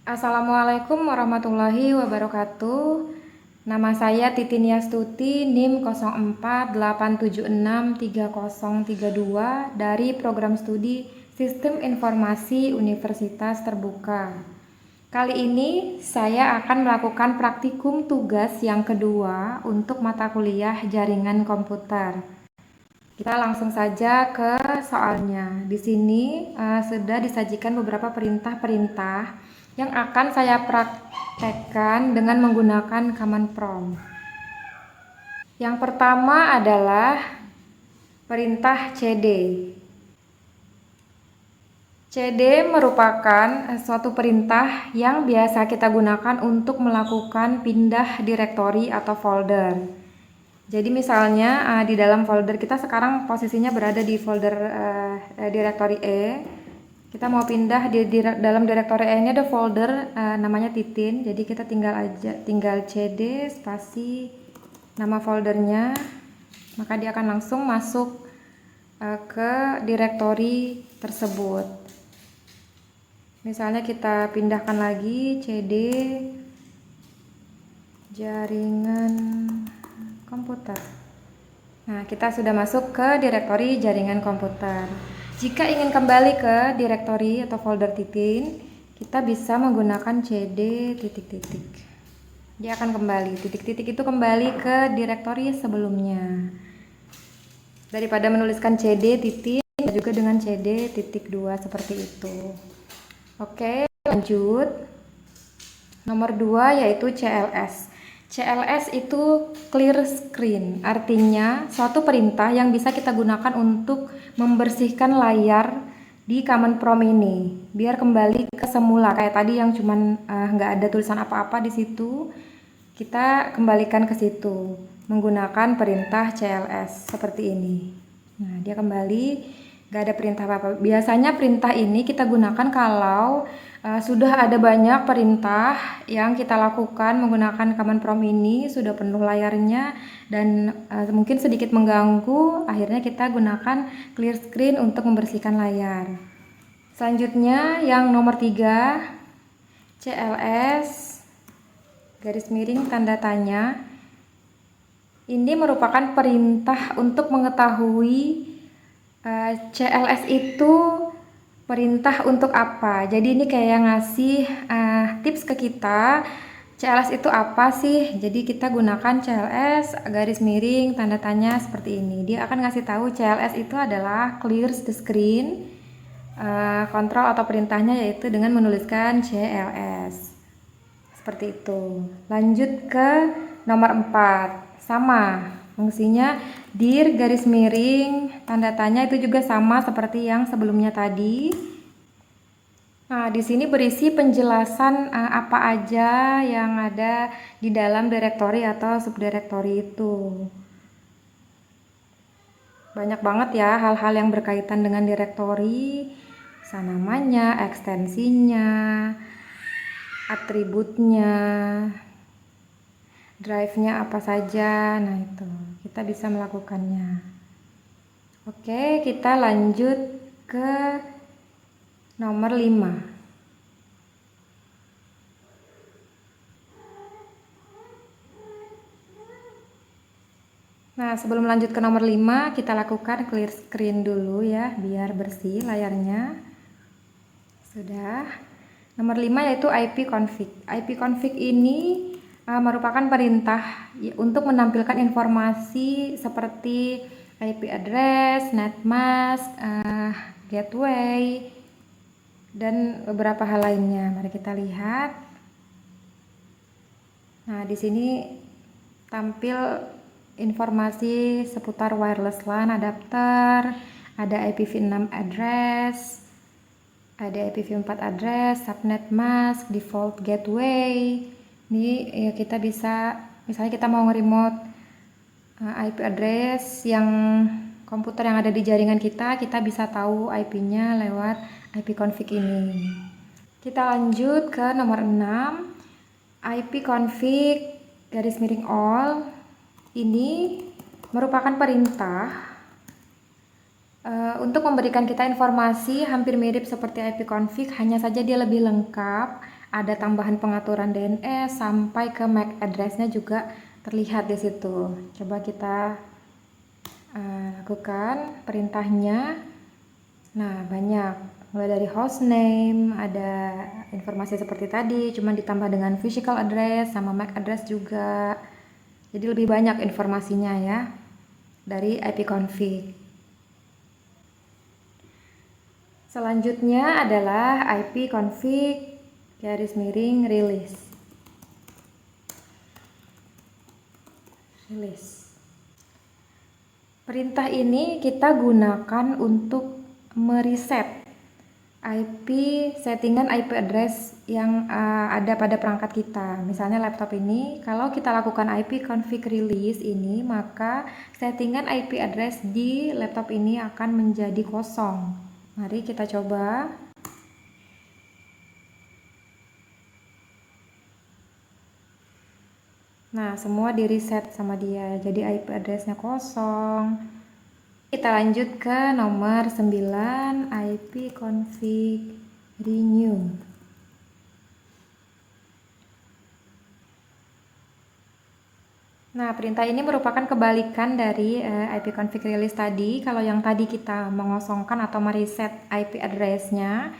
Assalamualaikum warahmatullahi wabarakatuh. Nama saya Titi Niastuti, NIM 0487630032 dari Program Studi Sistem Informasi Universitas Terbuka. Kali ini saya akan melakukan praktikum tugas yang kedua untuk mata kuliah Jaringan Komputer. Kita langsung saja ke soalnya. Di sini sudah disajikan beberapa perintah-perintah yang akan saya praktekkan dengan menggunakan command prompt. Yang pertama adalah perintah cd. cd merupakan suatu perintah yang biasa kita gunakan untuk melakukan pindah direktori atau folder. Jadi misalnya di dalam folder kita sekarang posisinya berada di folder direktori E. Kita mau pindah di dalam direktori E ini ada folder namanya Titin. Jadi kita tinggal cd spasi nama foldernya, maka dia akan langsung masuk ke direktori tersebut. Misalnya kita pindahkan lagi cd jaringan komputer. Nah, kita sudah masuk ke direktori jaringan komputer. Jika ingin kembali ke direktori atau folder Titin, kita bisa menggunakan cd titik-titik. Dia akan kembali, titik-titik itu kembali ke direktori sebelumnya. Daripada menuliskan cd titik, juga dengan cd titik 2 seperti itu. Oke, lanjut. Nomor 2 yaitu CLS. CLS itu clear screen, artinya suatu perintah yang bisa kita gunakan untuk membersihkan layar di command prompt ini biar kembali ke semula kayak tadi yang cuman nggak ada tulisan apa-apa di situ. Kita kembalikan ke situ menggunakan perintah CLS seperti ini. Nah, dia kembali, nggak ada perintah apa-apa. Biasanya perintah ini kita gunakan kalau sudah ada banyak perintah yang kita lakukan menggunakan command prompt ini, sudah penuh layarnya dan mungkin sedikit mengganggu, akhirnya kita gunakan clear screen untuk membersihkan layar. Selanjutnya yang nomor 3, CLS garis miring tanda tanya. Ini merupakan perintah untuk mengetahui CLS itu perintah untuk apa. Jadi ini kayak ngasih tips ke kita, CLS itu apa sih. Jadi kita gunakan CLS garis miring tanda tanya seperti ini. Dia akan ngasih tahu CLS itu adalah clear the screen. Kontrol atau perintahnya yaitu dengan menuliskan CLS seperti itu. Lanjut ke nomor 4, sama fungsinya dir garis miring tanda tanya, itu juga sama seperti yang sebelumnya tadi. Nah, di sini berisi penjelasan apa aja yang ada di dalam direktori atau subdirektori itu. Banyak banget ya hal-hal yang berkaitan dengan direktori, namanya, ekstensinya, atributnya, drive-nya apa saja. Nah, itu kita bisa melakukannya. Oke, kita lanjut ke nomor 5. Nah, sebelum lanjut ke nomor 5, kita lakukan clear screen dulu ya, biar bersih layarnya. Sudah. Nomor 5 yaitu IP config. IP config ini merupakan perintah untuk menampilkan informasi seperti IP address, netmask, gateway, dan beberapa hal lainnya. Mari kita lihat. Nah, di sini tampil informasi seputar wireless LAN adapter, ada IPv6 address, ada IPv4 address, subnet mask, default gateway. Ini ya kita bisa, misalnya kita mau nge-remote IP address yang komputer yang ada di jaringan kita bisa tahu IP-nya lewat IP config ini. Kita lanjut ke nomor 6, IP config garis miring all. Ini merupakan perintah untuk memberikan kita informasi hampir mirip seperti IP config, hanya saja dia lebih lengkap. ada tambahan pengaturan DNS sampai ke MAC address-nya juga terlihat di situ. Coba kita lakukan perintahnya. Nah, banyak, mulai dari hostname, ada informasi seperti tadi, cuma ditambah dengan physical address sama MAC address juga. Jadi lebih banyak informasinya ya dari ipconfig. Selanjutnya adalah ipconfig _release. Perintah ini kita gunakan untuk mereset IP settingan IP address yang ada pada perangkat kita. Misalnya laptop ini, kalau kita lakukan ipconfig release ini, maka settingan IP address di laptop ini akan menjadi kosong. Mari kita coba. Nah, semua di reset sama dia, jadi IP address-nya kosong. Kita lanjut ke nomor 9, ipconfig renew. Nah, perintah ini merupakan kebalikan dari ipconfig release tadi. Kalau yang tadi kita mengosongkan atau mereset IP address-nya,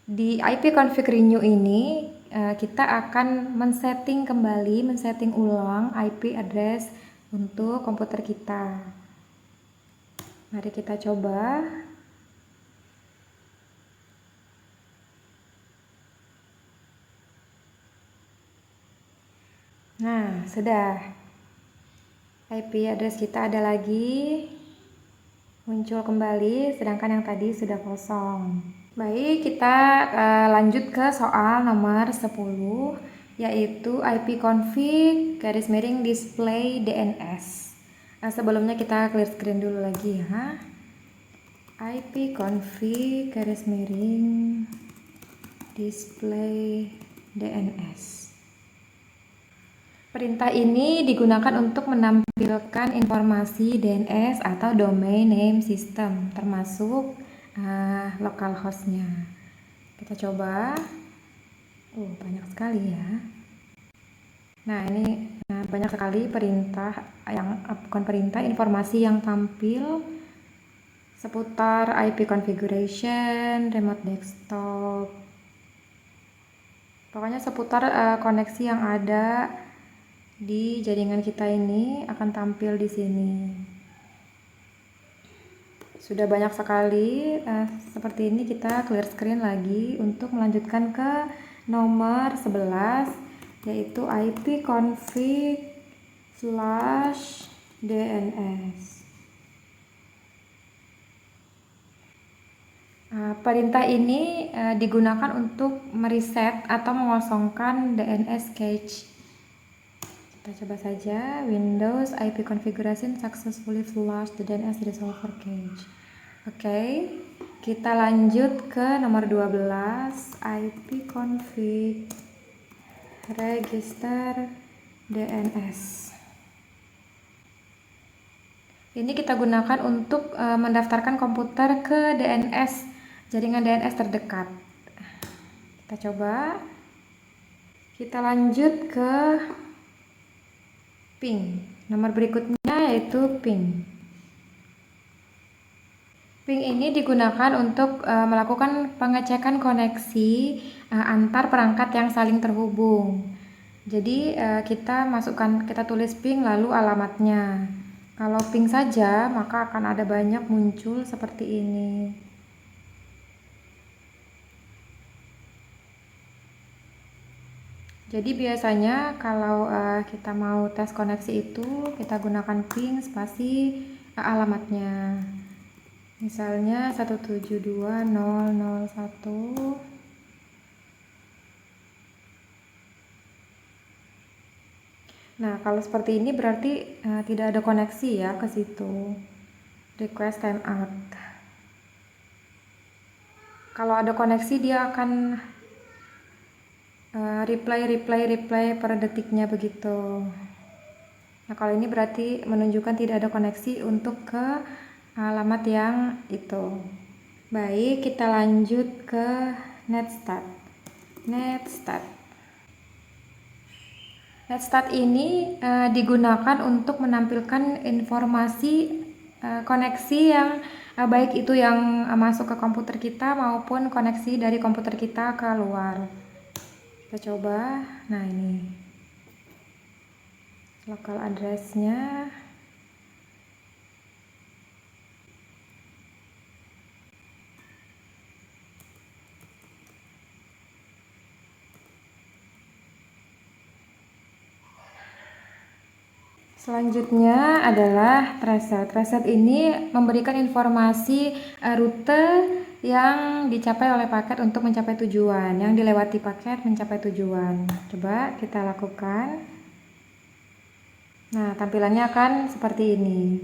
di ipconfig renew ini kita akan men-setting ulang IP address untuk komputer kita. Mari kita coba. Nah, sudah. IP address kita ada lagi, muncul kembali, sedangkan yang tadi sudah kosong. Baik, kita lanjut ke soal nomor 10, yaitu ipconfig _display DNS. Sebelumnya kita clear screen dulu lagi ya. ipconfig _display DNS. Perintah ini digunakan untuk menampilkan informasi DNS atau domain name system, termasuk localhost-nya. Kita coba. Banyak sekali ya. Nah, ini banyak sekali informasi yang tampil seputar IP configuration, remote desktop. Pokoknya seputar koneksi yang ada di jaringan kita ini akan tampil di sini. Sudah banyak sekali, seperti ini kita clear screen lagi untuk melanjutkan ke nomor 11, yaitu ipconfig/DNS. Perintah ini digunakan untuk mereset atau mengosongkan DNS cache. Kita coba saja. Windows IP configuration successfully flushed the DNS resolver cache. Oke, kita lanjut ke nomor 12, ipconfig register DNS. Ini kita gunakan untuk mendaftarkan komputer ke DNS, jaringan DNS terdekat. Kita coba. Kita lanjut ke ping. Nomor berikutnya yaitu ping. Ping ini digunakan untuk melakukan pengecekan koneksi antar perangkat yang saling terhubung. Jadi kita tulis ping lalu alamatnya. Kalau ping saja, maka akan ada banyak muncul seperti ini. Jadi biasanya kalau kita mau tes koneksi itu, kita gunakan ping spasi alamatnya. Misalnya 172.0.0.1. Nah, kalau seperti ini berarti tidak ada koneksi ya ke situ. Request timeout. Kalau ada koneksi dia akan reply per detiknya begitu. Nah, kalau ini berarti menunjukkan tidak ada koneksi untuk ke alamat yang itu. Baik, kita lanjut ke netstart. Netstat. Netstat ini digunakan untuk menampilkan informasi koneksi yang baik itu yang masuk ke komputer kita maupun koneksi dari komputer kita ke luar. Kita coba. Nah, ini local address-nya. Selanjutnya adalah traceset. Traceset ini memberikan informasi rute yang dicapai oleh paket untuk mencapai tujuan, yang dilewati paket mencapai tujuan. Coba kita lakukan. Nah, tampilannya akan seperti ini.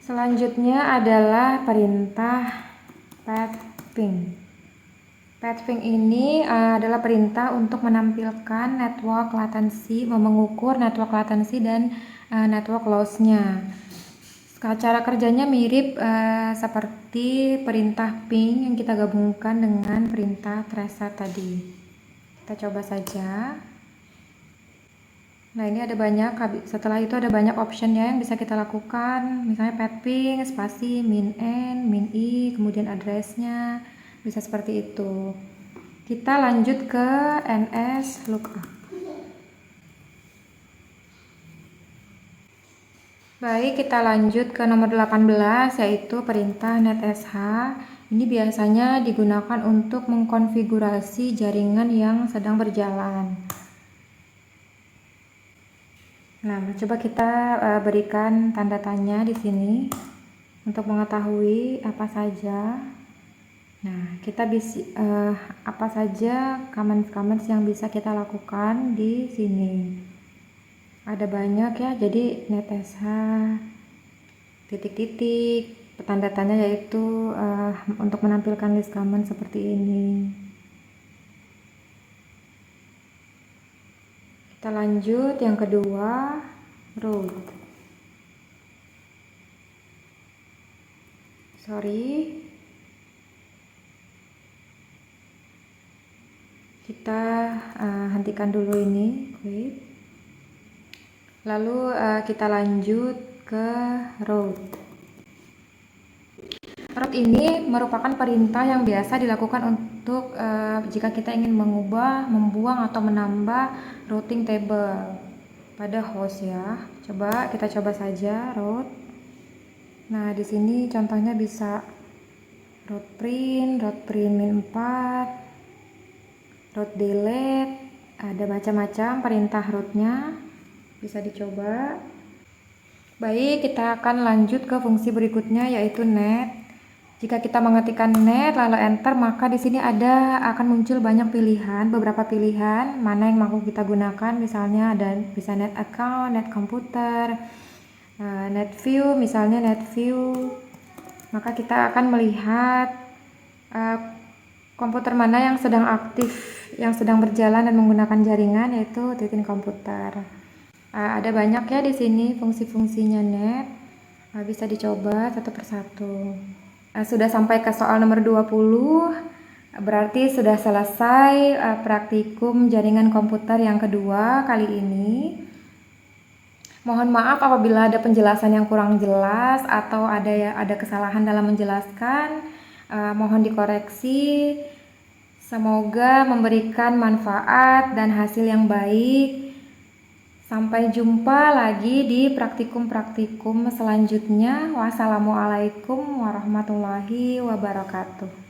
Selanjutnya adalah perintah pathing. Pathing ini adalah perintah untuk menampilkan network latency, mengukur network latency dan network loss-nya. Cara kerjanya mirip seperti perintah ping yang kita gabungkan dengan perintah traceset tadi. Kita coba saja. Nah, ini ada banyak, setelah itu ada banyak optionnya yang bisa kita lakukan, misalnya pathing, spasi, min n, min i, kemudian address-nya. Bisa seperti itu. Kita lanjut ke ns lookup. Baik, kita lanjut ke nomor 18 yaitu perintah netsh. Ini biasanya digunakan untuk mengkonfigurasi jaringan yang sedang berjalan. Nah, coba kita berikan tanda tanya di sini untuk mengetahui apa saja. Nah, kita bisa apa saja comments yang bisa kita lakukan di sini. Ada banyak ya, jadi netsh titik-titik, tanda tanya yaitu untuk menampilkan list comment seperti ini. Kita lanjut yang kedua, route. Kita hentikan dulu ini, quit. Lalu kita lanjut ke route. Route ini merupakan perintah yang biasa dilakukan untuk jika kita ingin mengubah, membuang atau menambah routing table pada host ya. Kita coba saja route. Nah, di sini contohnya bisa route print min 4, route delete, ada macam-macam perintah route-nya, bisa dicoba. Baik, kita akan lanjut ke fungsi berikutnya yaitu net. Jika kita mengetikkan net lalu enter, maka di sini akan muncul banyak pilihan, beberapa pilihan mana yang mau kita gunakan. Misalnya bisa net account, net komputer, net view, misalnya net view. Maka kita akan melihat komputer mana yang sedang aktif, yang sedang berjalan dan menggunakan jaringan, yaitu titik komputer. Ada banyak ya di sini fungsi-fungsinya net. Bisa dicoba satu persatu. Sudah sampai ke soal nomor 20. Berarti sudah selesai praktikum jaringan komputer yang kedua kali ini. Mohon maaf apabila ada penjelasan yang kurang jelas atau ada kesalahan dalam menjelaskan. Mohon dikoreksi. Semoga memberikan manfaat dan hasil yang baik. Sampai jumpa lagi di praktikum-praktikum selanjutnya. Wassalamualaikum warahmatullahi wabarakatuh.